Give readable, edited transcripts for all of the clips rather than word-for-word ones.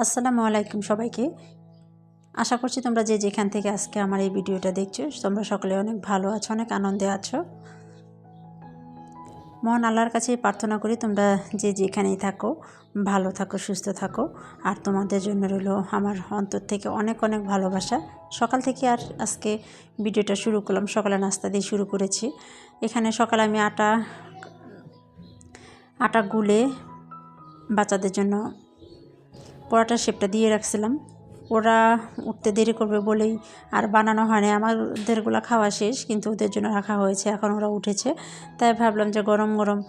আসসালামু আলাইকুম সবাইকে। আশা করছি তোমরা যে যেখান থেকে আজকে আমার এই ভিডিওটা দেখছো তোমরা সকলে অনেক ভালো আছো, অনেক আনন্দে আছো। মহান আল্লাহর কাছে প্রার্থনা করি তোমরা যে যেখানেই থাকো ভালো থাকো, সুস্থ থাকো। আর তোমাদের জন্য রইলো আমার অন্তর থেকে অনেক অনেক ভালোবাসা। সকাল থেকে আর আজকে ভিডিওটা শুরু করলাম, সকালে নাস্তা দিয়ে শুরু করেছি। এখানে সকালে আমি আটা গুলে বাচ্চাদের জন্য পরোটার শেপটা দিয়ে রাখছিলাম। ওরা উঠতে দেরি করবে বলেই আর বানানো হয়নি। আমাদেরগুলো খাওয়া শেষ, কিন্তু ওদের জন্য রাখা হয়েছে। এখন ওরা উঠেছে, তাই ভাবলাম যে গরম গরম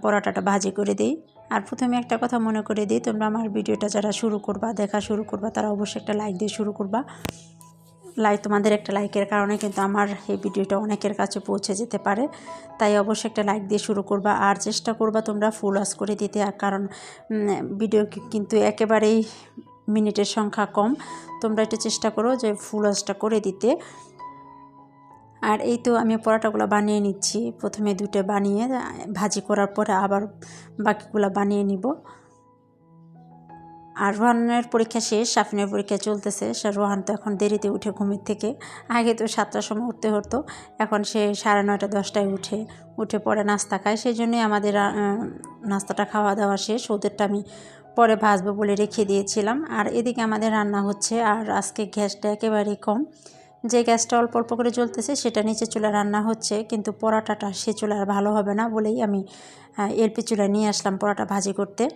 পরোটাটা ভাজি করে দিই। আর প্রথমে একটা কথা মনে করে দিই, তোমরা আমার ভিডিওটা যারা দেখা শুরু করবা তারা অবশ্যই একটা লাইক দিয়ে শুরু করবা। তোমাদের একটা লাইকের কারণে কিন্তু আমার এই ভিডিওটা অনেকের কাছে পৌঁছে যেতে পারে, তাই অবশ্যই একটা লাইক দিয়ে শুরু করবা। আর চেষ্টা করবা তোমরা ফুল ওয়াচ করে দিতে, কারণ ভিডিও কিন্তু একেবারেই মিনিটের সংখ্যা কম। তোমরা একটু চেষ্টা করো যে ফুল ওয়াচটা করে দিতে। আর এই তো আমি পরোটাগুলো বানিয়ে নিচ্ছি। প্রথমে দুটো বানিয়ে ভাজি করার পরে আবার বাকিগুলো বানিয়ে নিব। আর রোহানের পরীক্ষা শেষ, সাফিনের পরীক্ষা চলতেছে। রোহান তো এখন দেরিতে উঠে ঘুমের থেকে। আগে তো 7টার সময় উঠতে হতো, এখন সে 9:30 10টায় উঠে পরে নাস্তা খায়। সেই জন্যই আমাদের নাস্তাটা খাওয়া দাওয়া শেষ। ওদেরটা আমি পরে ভাজবো বলে রেখে দিয়েছিলাম। আর এদিকে আমাদের রান্না হচ্ছে। আর আজকে গ্যাসটা একেবারেই কম, যে গ্যাসটা অল্প অল্প করে জ্বলতেছে সেটা নিচে চুলা রান্না হচ্ছে, কিন্তু পরোটাটা সে চুলা আর ভালো হবে না বলেই আমি এলপি চুলা নিয়ে আসলাম পরোটা ভাজি করতে।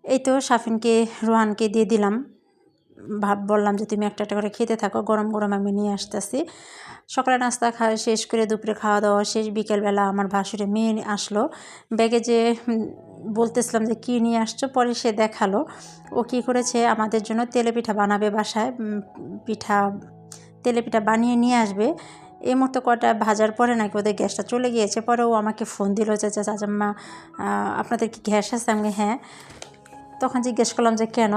এই তো সাফিনকে রোহানকে দিয়ে দিলাম, বললাম যে তুমি একটা করে খেতে থাকো, গরম গরম আমি নিয়ে আসতেছি। সকালে নাস্তা শেষ করে দুপুরে খাওয়া দাওয়া শেষ। বিকেলবেলা আমার ভাসুরে মেয়ে আসলো, ব্যাগে যে বলতেছিলাম যে কী নিয়ে আসছো, পরে সে দেখালো ও কী করেছে আমাদের জন্য তেলেপিঠা বানাবে বাসায়। তেলেপিঠা বানিয়ে নিয়ে আসবে। এই মুহূর্তে কটা ভাজার পরে নাকি ওদের গ্যাসটা চলে গিয়েছে। পরে ও আমাকে ফোন দিল যে চাচাম্মা আপনাদের কি গ্যাস আছে? আমি হ্যাঁ। তখন জিজ্ঞেস করলাম যে কেন?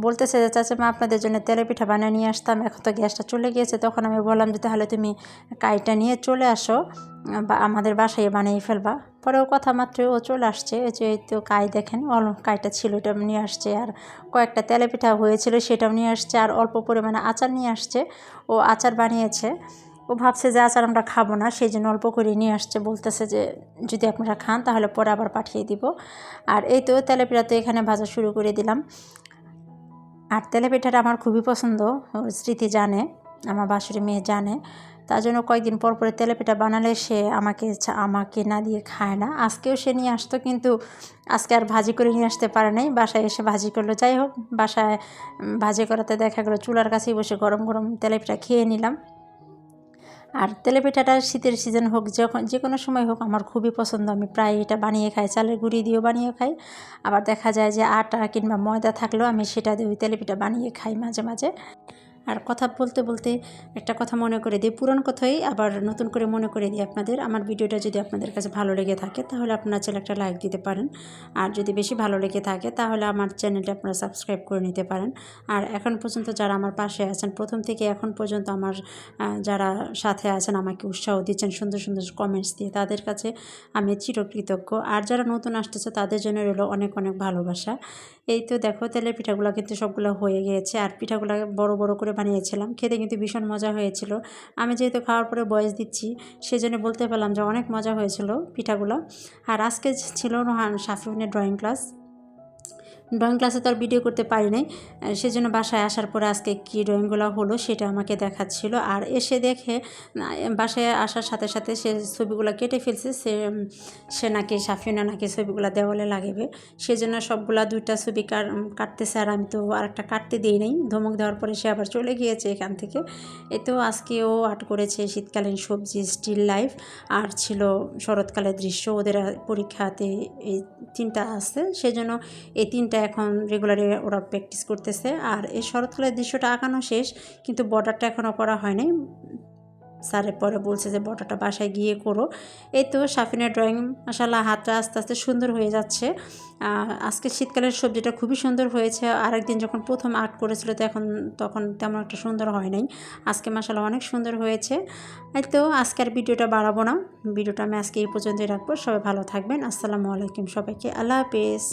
বলতেছে যে চাচামা আপনাদের জন্য তেলেপিঠা বানিয়ে নিয়ে আসতাম, এখন তো গ্যাসটা চলে গিয়েছে। তখন আমি বললাম যে তাহলে তুমি কাইটা নিয়ে চলে আসো, বা আমাদের বাসায় বানিয়ে ফেলবা। পরে ও কথা মাত্রই ও চলে আসছে। যে তো কাই দেখেন, কাইটা ছিল এটা নিয়ে আসছে, আর কয়েকটা তেলেপিঠা হয়েছিল সেটাও নিয়ে আসছে, আর অল্প পরিমাণে আচার নিয়ে আসছে। ও আচার বানিয়েছে। ও ভাবছে যে আচার আমরা খাবো না, সেই জন্য অল্প করে নিয়ে আসছে। বলতেছে যে যদি আপনারা খান তাহলে পরে আবার পাঠিয়ে দিব। আর এই তো তেলেপিঠা তো এখানে ভাজা শুরু করে দিলাম। আর তেলেপিঠাটা আমার খুবই পছন্দ, স্মৃতি জানে, আমার বাসুরি মেয়ে জানে। তার জন্য কয়েকদিন পর পরে তেলেপিঠা বানালে সে আমাকে না দিয়ে খায় না। আজকেও সে নিয়ে আসতো, কিন্তু আজকে আর ভাজি করে নিয়ে আসতে পারে নাই, বাসায় এসে ভাজি করলো। যাই হোক, বাসায় ভাজি করাতে দেখা গেলো চুলার কাছেই বসে গরম গরম তেলেপিঠা খেয়ে নিলাম। আর তেলেপিঠাটা শীতের সিজন হোক, যখন যে কোনো সময় হোক, আমার খুবই পছন্দ। আমি প্রায় এটা বানিয়ে খাই, চালের গুঁড়ি দিয়েও বানিয়ে খাই। আবার দেখা যায় যে আটা কিংবা ময়দা থাকলেও আমি সেটা দিয়ে ওই তেলেপিঠা বানিয়ে খাই মাঝে মাঝে। আর কথা বলতে বলতে একটা কথা মনে করে দিই, পুরান কথাই আবার নতুন করে মনে করে দিই আপনাদের। আমার ভিডিওটা যদি আপনাদের কাছে ভালো লেগে থাকে তাহলে আপনারা চাইলে একটা লাইক দিতে পারেন। আর যদি বেশি ভালো লেগে থাকে তাহলে আমার চ্যানেলটা আপনারা সাবস্ক্রাইব করে নিতে পারেন। আর এখন পর্যন্ত যারা আমার পাশে আছেন, প্রথম থেকে এখন পর্যন্ত আমার যারা সাথে আছেন, আমাকে উৎসাহ দিচ্ছেন সুন্দর সুন্দর কমেন্টস দিয়ে, তাদের কাছে আমি চিরকৃতজ্ঞ। আর যারা নতুন আসতেছে তাদের জন্য রইল অনেক অনেক ভালোবাসা। এই তো দেখো তেলের পিঠাগুলো কিন্তু সবগুলো হয়ে গিয়েছে। আর পিঠাগুলো বড় বড় করে বানিয়েছিলাম, খেতে কিন্তু ভীষণ মজা হয়েছিল। আমি যেহেতু খাওয়ার পরে বয়স দিচ্ছি, সেজন্য বলতে পারলাম যে অনেক মজা হয়েছিল পিঠাগুলো। আর আজকে ছিল রোহান সাফিনের ড্রয়িং ক্লাসে তো আর ভিডিও করতে পারি নাই, সেজন্য বাসায় আসার পরে আজকে কী ড্রয়িংগুলো হলো সেটা আমাকে দেখাচ্ছিল। আর এসে দেখে বাসায় আসার সাথে সাথে সে ছবিগুলো কেটে ফেলছে। সে নাকি সাফিনা নাকি ছবিগুলো দেওয়ালে লাগাবে, সেজন্য সবগুলা 2টা ছবি কাটতেছে। আর আমি তো আরেকটা কাটতে দিই নাই, ধমক দেওয়ার পরে সে আবার চলে গিয়েছে এখান থেকে। তো আজকেও আর্ট করেছে শীতকালীন সবজি, স্টিল লাইফ, আর ছিল শরৎকালের দৃশ্য। ওদের পরীক্ষাতে এই 3টা আছে, সেজন্য এই 3টা এখন রেগুলারে ওরা প্র্যাকটিস করতেছে। আর এই শরৎকালের দৃশ্যটা আঁকানো শেষ, কিন্তু বর্ডারটা এখনও করা হয়নি। স্যারের পরে বলছে যে বর্ডারটা বাসায় গিয়ে করো। এই তো সাফিনের ড্রয়িং মাশাআল্লাহ হাতটা আস্তে আস্তে সুন্দর হয়ে যাচ্ছে। আজকে শীতকালের সবজিটা খুবই সুন্দর হয়েছে। আরেকদিন যখন প্রথম আর্ট করেছিল তখন তেমন একটা সুন্দর হয় নাই। আজকে মাশাআল্লাহ অনেক সুন্দর হয়েছে। এই তো আজকে আর ভিডিওটা বাড়াবো না, ভিডিওটা আমি আজকে এই পর্যন্তই রাখবো। সবাই ভালো থাকবেন। আসসালামু আলাইকুম সবাইকে, আল্লাহ হাফেজ।